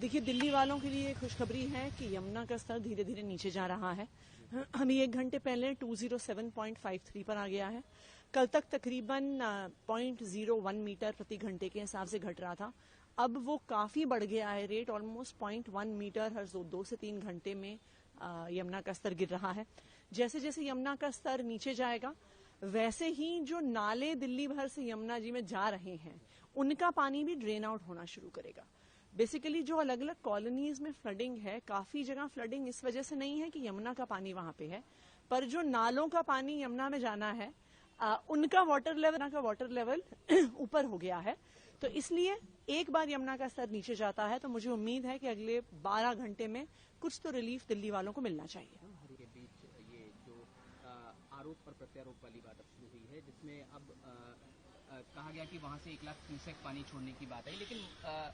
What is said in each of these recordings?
देखिए, दिल्ली वालों के लिए खुशखबरी है कि यमुना का स्तर धीरे धीरे नीचे जा रहा है। अभी 1 घंटे पहले 207.53 पर आ गया है। कल तक तकरीबन 0.01 मीटर प्रति घंटे के हिसाब से घट रहा था। अब वो काफी बढ़ गया है रेट, ऑलमोस्ट 0.1 मीटर हर 2 से 3 घंटे में यमुना का स्तर गिर रहा है। जैसे जैसे यमुना का स्तर नीचे जाएगा, वैसे ही जो नाले दिल्ली भर से यमुना जी में जा रहे हैं, उनका पानी भी ड्रेन आउट होना शुरू करेगा। बेसिकली जो अलग अलग कॉलोनीज में फ्लडिंग है, काफी जगह फ्लडिंग इस वजह से नहीं है कि यमुना का पानी वहां पे है, पर जो नालों का पानी यमुना में जाना है, उनका वाटर लेवल ऊपर हो गया है। तो इसलिए एक बार यमुना का स्तर नीचे जाता है तो मुझे उम्मीद है कि अगले 12 घंटे में कुछ तो रिलीफ दिल्ली वालों को मिलना चाहिए। के बीच ये जो आरोप पर प्रत्यारोप वाली बात अब शुरू हुई है, जिसमें अब कहा गया कि वहां से 1 लाख क्यूसेक पानी छोड़ने की बात है, लेकिन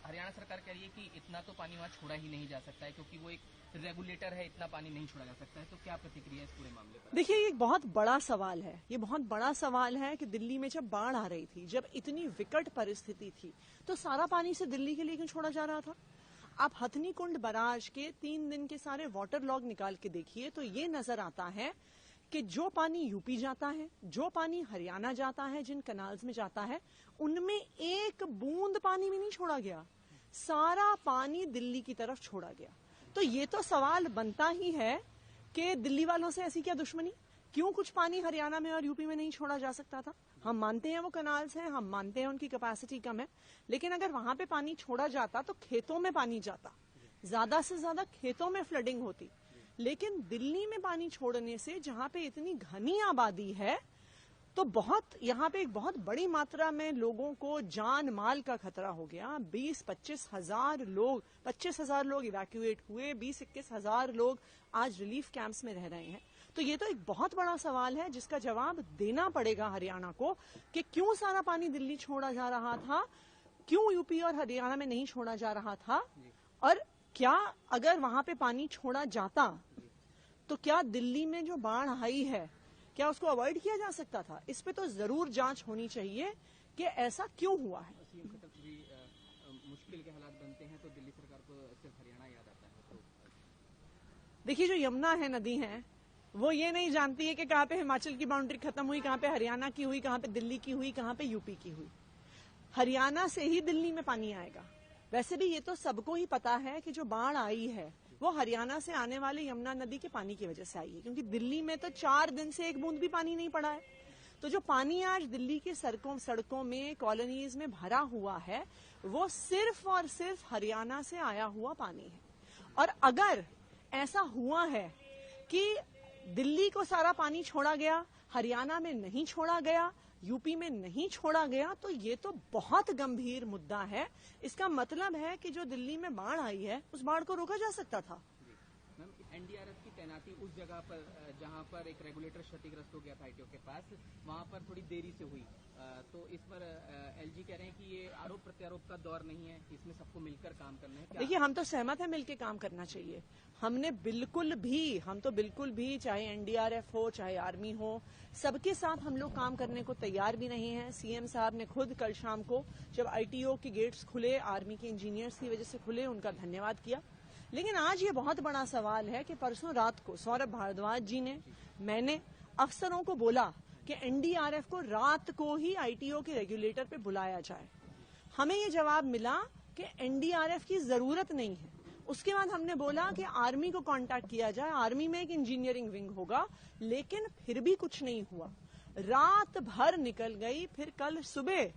हरियाणा सरकार कह रही है कि इतना तो पानी वहां छोड़ा ही नहीं जा सकता है क्योंकि वो एक रेगुलेटर है, इतना पानी नहीं छोड़ा जा सकता है। तो क्या प्रतिक्रिया है इस पूरे मामले पर? देखिए, ये एक बहुत बड़ा सवाल है। ये बहुत बड़ा सवाल है कि दिल्ली में जब बाढ़ आ रही थी, जब इतनी विकट परिस्थिति थी, तो सारा पानी से दिल्ली के लिए क्यों छोड़ा जा रहा था? आप हथनी कुंड बराज के 3 दिन के सारे वाटर लॉग निकाल के देखिए तो ये नजर आता है कि जो पानी यूपी जाता है, जो पानी हरियाणा जाता है, जिन कनाल्स में जाता है, उनमें एक बूंद पानी भी नहीं छोड़ा गया। सारा पानी दिल्ली की तरफ छोड़ा गया। तो ये तो सवाल बनता ही है कि दिल्ली वालों से ऐसी क्या दुश्मनी? क्यों कुछ पानी हरियाणा में और यूपी में नहीं छोड़ा जा सकता था? हम मानते हैं वो कनाल्स हैं, हम मानते हैं उनकी कैपेसिटी कम है, लेकिन अगर वहां पे पानी छोड़ा जाता तो खेतों में पानी जाता, ज्यादा से ज्यादा खेतों में फ्लडिंग होती। लेकिन दिल्ली में पानी छोड़ने से, जहां पे इतनी घनी आबादी है, तो यहाँ पे एक बहुत बड़ी मात्रा में लोगों को जान माल का खतरा हो गया। 20-25 हजार लोग इवैक्यूएट हुए, 20-21 हजार लोग आज रिलीफ कैंप्स में रह रहे हैं। तो ये तो एक बहुत बड़ा सवाल है जिसका जवाब देना पड़ेगा हरियाणा को कि क्यों सारा पानी दिल्ली छोड़ा जा रहा था, क्यों यूपी और हरियाणा में नहीं छोड़ा जा रहा था, और क्या अगर वहां पे पानी छोड़ा जाता तो क्या दिल्ली में जो बाढ़ आई है, क्या उसको अवॉइड किया जा सकता था? इस पे तो जरूर जांच होनी चाहिए कि ऐसा क्यों हुआ है। सीएम का तब भी मुश्किल के हालात बनते हैं तो दिल्ली सरकार को सिर्फ हरियाणा याद आता है। तो देखिए, जो यमुना है, नदी है, वो ये नहीं जानती है कि कहां पे हिमाचल की बाउंड्री खत्म हुई, कहां पे हरियाणा की हुई, कहां पे दिल्ली की हुई, कहां पे यूपी की हुई। हरियाणा से ही दिल्ली में पानी आएगा। वैसे भी ये तो सबको ही पता है कि जो बाढ़ आई है वो हरियाणा से आने वाले यमुना नदी के पानी की वजह से आई है, क्योंकि दिल्ली में तो 4 दिन से एक बूंद भी पानी नहीं पड़ा है। तो जो पानी आज दिल्ली की सड़कों में, कॉलोनीज में भरा हुआ है, वो सिर्फ और सिर्फ हरियाणा से आया हुआ पानी है। और अगर ऐसा हुआ है कि दिल्ली को सारा पानी छोड़ा गया, हरियाणा में नहीं छोड़ा गया, यूपी में नहीं छोड़ा गया, तो ये तो बहुत गंभीर मुद्दा है। इसका मतलब है कि जो दिल्ली में बाढ़ आई है, उस बाढ़ को रोका जा सकता था। मैम, एनडीआरएफ की तैनाती उस जगह पर जहां पर एक रेगुलेटर क्षतिग्रस्त हो गया था आईटीओ के पास, वहां पर थोड़ी देरी से हुई, तो इस पर एलजी कह रहे हैं कि ये आरोप प्रत्यारोप का दौर नहीं है, इसमें सबको मिलकर काम करना है। देखिए, हम तो सहमत है, मिलकर काम करना चाहिए। हम तो बिल्कुल भी चाहे एनडीआरएफ हो, चाहे आर्मी हो, सबके साथ हम लोग काम करने को तैयार भी नहीं है। सीएम साहब ने खुद कल शाम को जब आईटीओ के गेट्स खुले, आर्मी के इंजीनियर्स की वजह से खुले, उनका धन्यवाद किया। लेकिन आज ये बहुत बड़ा सवाल है कि परसों रात को सौरभ भारद्वाज जी ने, मैंने अफसरों को बोला कि एनडीआरएफ को रात को ही आईटीओ के रेगुलेटर पे बुलाया जाए। हमें ये जवाब मिला कि एनडीआरएफ की जरूरत नहीं है। उसके बाद हमने बोला कि आर्मी को कांटेक्ट किया जाए, आर्मी में एक इंजीनियरिंग विंग होगा, लेकिन फिर भी कुछ नहीं हुआ। रात भर निकल गई, फिर कल सुबह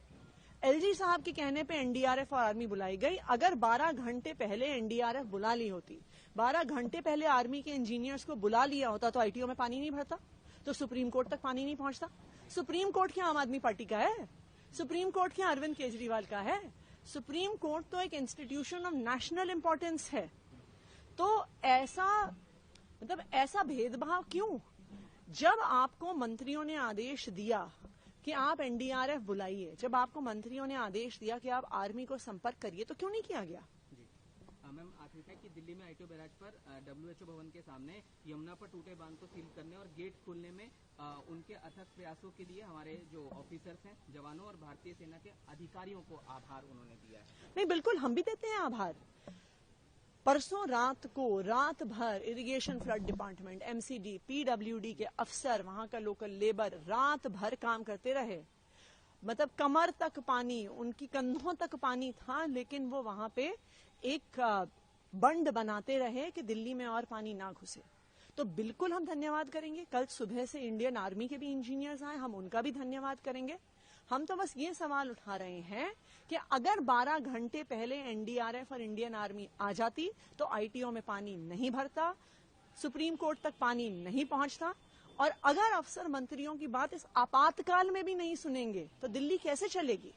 एलजी साहब के कहने पे एनडीआरएफ और आर्मी बुलाई गई। अगर 12 घंटे पहले एनडीआरएफ बुला ली होती, 12 घंटे पहले आर्मी के इंजीनियर्स को बुला लिया होता, तो आईटीओ में पानी नहीं भरता, तो सुप्रीम कोर्ट तक पानी नहीं पहुंचता। सुप्रीम कोर्ट क्या आम आदमी पार्टी का है? सुप्रीम कोर्ट क्या अरविंद केजरीवाल का है? सुप्रीम कोर्ट तो एक इंस्टीट्यूशन ऑफ नेशनल इंपॉर्टेंस है। तो ऐसा भेदभाव क्यों? जब आपको मंत्रियों ने आदेश दिया कि आप एनडीआरएफ बुलाइए, जब आपको मंत्रियों ने आदेश दिया कि आप आर्मी को संपर्क करिए, तो क्यों नहीं किया गया? मैम, आखिर है कि दिल्ली में आईटीओ बैराज पर डब्ल्यूएचओ भवन के सामने यमुना पर टूटे बांध को सील करने और गेट खोलने में उनके अथक प्रयासों के लिए हमारे जो ऑफिसर्स हैं, जवानों और भारतीय सेना के अधिकारियों को आभार उन्होंने दिया है। नहीं, बिल्कुल हम भी देते हैं आभार। परसों रात को रात भर irrigation flood department, MCD, PWD के अफसर, वहां का लोकल लेबर रात भर काम करते रहे। मतलब कमर तक पानी, उनकी कंधों तक पानी था, लेकिन वो वहां पे एक बंड बनाते रहे कि दिल्ली में और पानी ना घुसे। तो बिल्कुल हम धन्यवाद करेंगे। कल सुबह से इंडियन आर्मी के भी इंजीनियर्स आए, हम उनका भी धन्यवाद करेंगे। हम तो बस ये सवाल उठा रहे हैं कि अगर 12 घंटे पहले एनडीआरएफ और इंडियन आर्मी आ जाती तो आईटीओ में पानी नहीं भरता, सुप्रीम कोर्ट तक पानी नहीं पहुंचता। और अगर अफसर मंत्रियों की बात इस आपातकाल में भी नहीं सुनेंगे तो दिल्ली कैसे चलेगी?